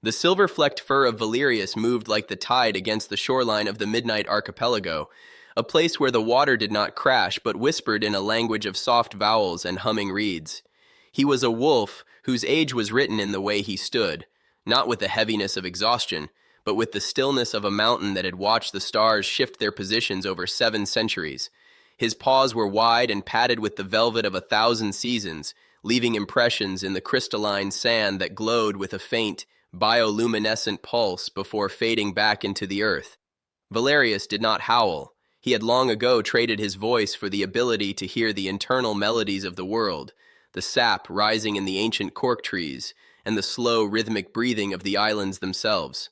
The silver-flecked fur of Valerius moved like the tide against the shoreline of the Midnight Archipelago, a place where the water did not crash but whispered in a language of soft vowels and humming reeds. He was a wolf whose age was written in the way he stood, not with the heaviness of exhaustion, but with the stillness of a mountain that had watched the stars shift their positions over 7 centuries. His paws were wide and padded with the velvet of 1,000 seasons, leaving impressions in the crystalline sand that glowed with a faint, bioluminescent pulse before fading back into the earth. Valerius did not howl. He had long ago traded his voice for the ability to hear the internal melodies of the world, the sap rising in the ancient cork trees, and the slow rhythmic breathing of the islands themselves.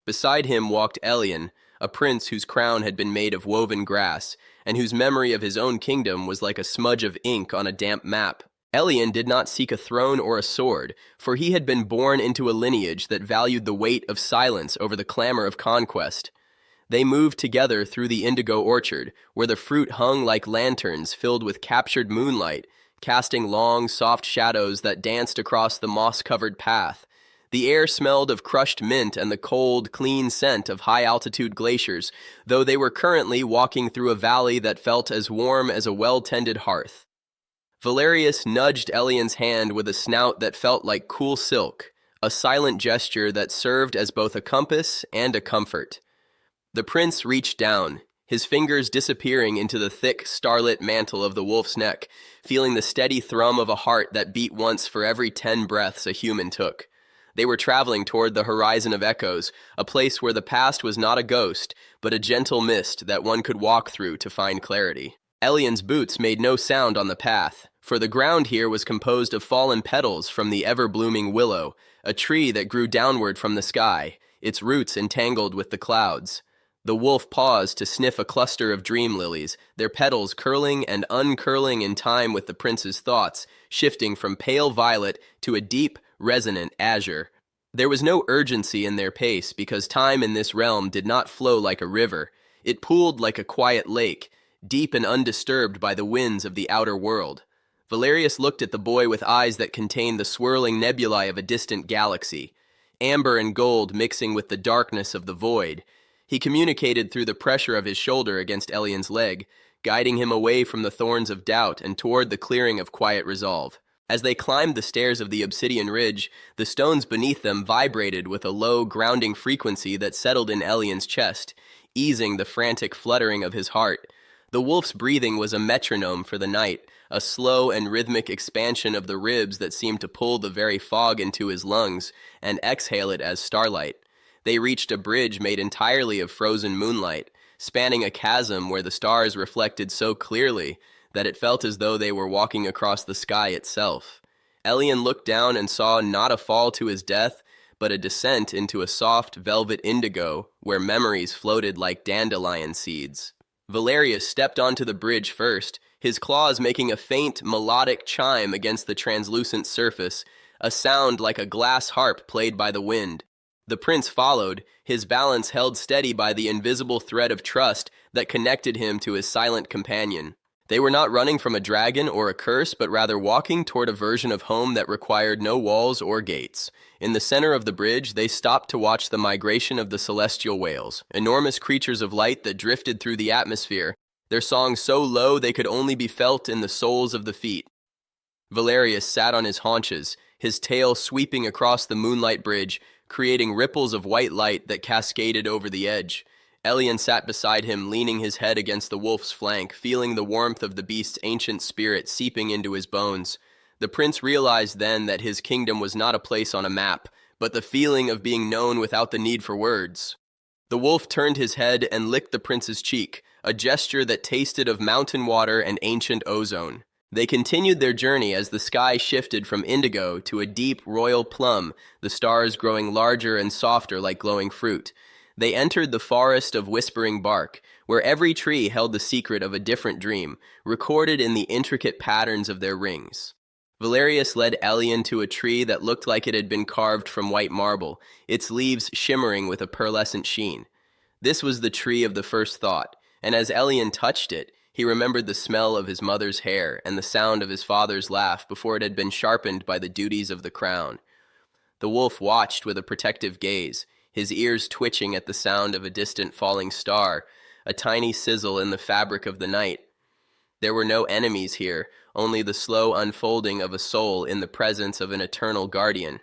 Beside him walked Elian, a prince whose crown had been made of woven grass, and whose memory of his own kingdom was like a smudge of ink on a damp map. Elian did not seek a throne or a sword, for he had been born into a lineage that valued the weight of silence over the clamor of conquest. They moved together through the indigo orchard, where the fruit hung like lanterns filled with captured moonlight, casting long, soft shadows that danced across the moss-covered path. The air smelled of crushed mint and the cold, clean scent of high-altitude glaciers, though they were currently walking through a valley that felt as warm as a well-tended hearth. Valerius nudged Elian's hand with a snout that felt like cool silk, a silent gesture that served as both a compass and a comfort. The prince reached down, his fingers disappearing into the thick, starlit mantle of the wolf's neck, feeling the steady thrum of a heart that beat once for every 10 breaths a human took. They were traveling toward the horizon of echoes, a place where the past was not a ghost, but a gentle mist that one could walk through to find clarity. Elian's boots made no sound on the path, for the ground here was composed of fallen petals from the ever-blooming willow, a tree that grew downward from the sky, its roots entangled with the clouds. The wolf paused to sniff a cluster of dream lilies, their petals curling and uncurling in time with the prince's thoughts, shifting from pale violet to a deep, resonant azure. There was no urgency in their pace because time in this realm did not flow like a river. It pooled like a quiet lake, deep and undisturbed by the winds of the outer world. Valerius looked at the boy with eyes that contained the swirling nebulae of a distant galaxy, amber and gold mixing with the darkness of the void. He communicated through the pressure of his shoulder against Elian's leg, guiding him away from the thorns of doubt and toward the clearing of quiet resolve. As they climbed the stairs of the obsidian ridge, the stones beneath them vibrated with a low, grounding frequency that settled in Elian's chest, easing the frantic fluttering of his heart. The wolf's breathing was a metronome for the night, a slow and rhythmic expansion of the ribs that seemed to pull the very fog into his lungs and exhale it as starlight. They reached a bridge made entirely of frozen moonlight, spanning a chasm where the stars reflected so clearly that it felt as though they were walking across the sky itself. Elian looked down and saw not a fall to his death, but a descent into a soft velvet indigo where memories floated like dandelion seeds. Valerius stepped onto the bridge first, his claws making a faint, melodic chime against the translucent surface, a sound like a glass harp played by the wind. The prince followed, his balance held steady by the invisible thread of trust that connected him to his silent companion. They were not running from a dragon or a curse, but rather walking toward a version of home that required no walls or gates. In the center of the bridge, they stopped to watch the migration of the celestial whales, enormous creatures of light that drifted through the atmosphere, their songs so low they could only be felt in the soles of the feet. Valerius sat on his haunches, his tail sweeping across the moonlight bridge, creating ripples of white light that cascaded over the edge. Elian sat beside him, leaning his head against the wolf's flank, feeling the warmth of the beast's ancient spirit seeping into his bones. The prince realized then that his kingdom was not a place on a map, but the feeling of being known without the need for words. The wolf turned his head and licked the prince's cheek, a gesture that tasted of mountain water and ancient ozone. They continued their journey as the sky shifted from indigo to a deep royal plum, the stars growing larger and softer like glowing fruit. They entered the forest of whispering bark, where every tree held the secret of a different dream, recorded in the intricate patterns of their rings. Valerius led Elian to a tree that looked like it had been carved from white marble, its leaves shimmering with a pearlescent sheen. This was the tree of the first thought, and as Elian touched it, he remembered the smell of his mother's hair and the sound of his father's laugh before it had been sharpened by the duties of the crown. The wolf watched with a protective gaze, his ears twitching at the sound of a distant falling star, a tiny sizzle in the fabric of the night. There were no enemies here, only the slow unfolding of a soul in the presence of an eternal guardian.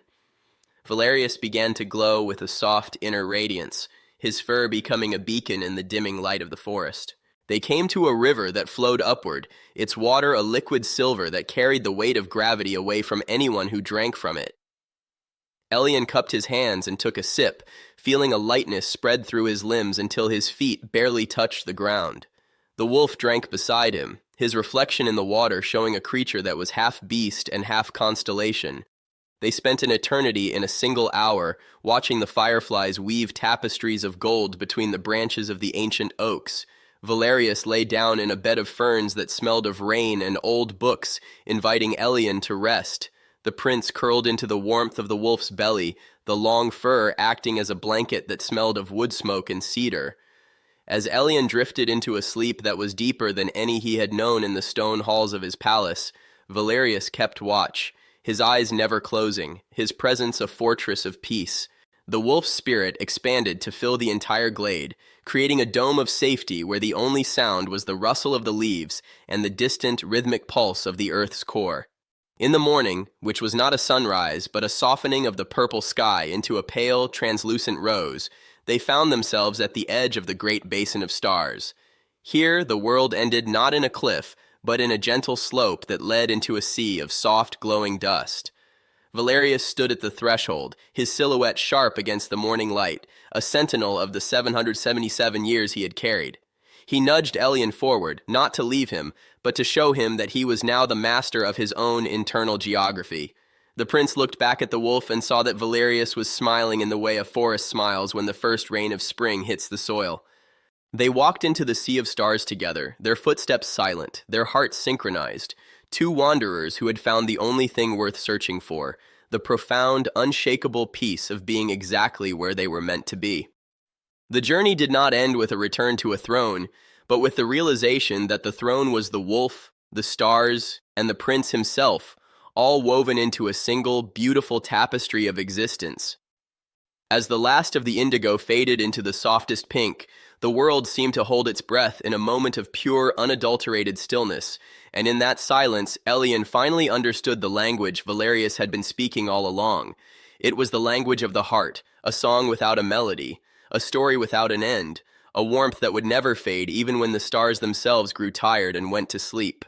Valerius began to glow with a soft inner radiance, his fur becoming a beacon in the dimming light of the forest. They came to a river that flowed upward, its water a liquid silver that carried the weight of gravity away from anyone who drank from it. Elian cupped his hands and took a sip, feeling a lightness spread through his limbs until his feet barely touched the ground. The wolf drank beside him, his reflection in the water showing a creature that was half beast and half constellation. They spent an eternity in a single hour, watching the fireflies weave tapestries of gold between the branches of the ancient oaks. Valerius lay down in a bed of ferns that smelled of rain and old books, inviting Elian to rest. The prince curled into the warmth of the wolf's belly, the long fur acting as a blanket that smelled of wood smoke and cedar. As Elian drifted into a sleep that was deeper than any he had known in the stone halls of his palace, Valerius kept watch, his eyes never closing, his presence a fortress of peace. The wolf's spirit expanded to fill the entire glade, creating a dome of safety where the only sound was the rustle of the leaves and the distant rhythmic pulse of the earth's core. In the morning, which was not a sunrise but a softening of the purple sky into a pale, translucent rose, they found themselves at the edge of the great basin of stars. Here the world ended not in a cliff, but in a gentle slope that led into a sea of soft, glowing dust. Valerius stood at the threshold, his silhouette sharp against the morning light, a sentinel of the 777 years he had carried. He nudged Elian forward, not to leave him, but to show him that he was now the master of his own internal geography. The prince looked back at the wolf and saw that Valerius was smiling in the way a forest smiles when the first rain of spring hits the soil. They walked into the sea of stars together, their footsteps silent, their hearts synchronized, two wanderers who had found the only thing worth searching for, the profound, unshakable peace of being exactly where they were meant to be. The journey did not end with a return to a throne, but with the realization that the throne was the wolf, the stars, and the prince himself, all woven into a single, beautiful tapestry of existence. As the last of the indigo faded into the softest pink, the world seemed to hold its breath in a moment of pure, unadulterated stillness, and in that silence, Elian finally understood the language Valerius had been speaking all along. It was the language of the heart, a song without a melody, a story without an end, a warmth that would never fade even when the stars themselves grew tired and went to sleep.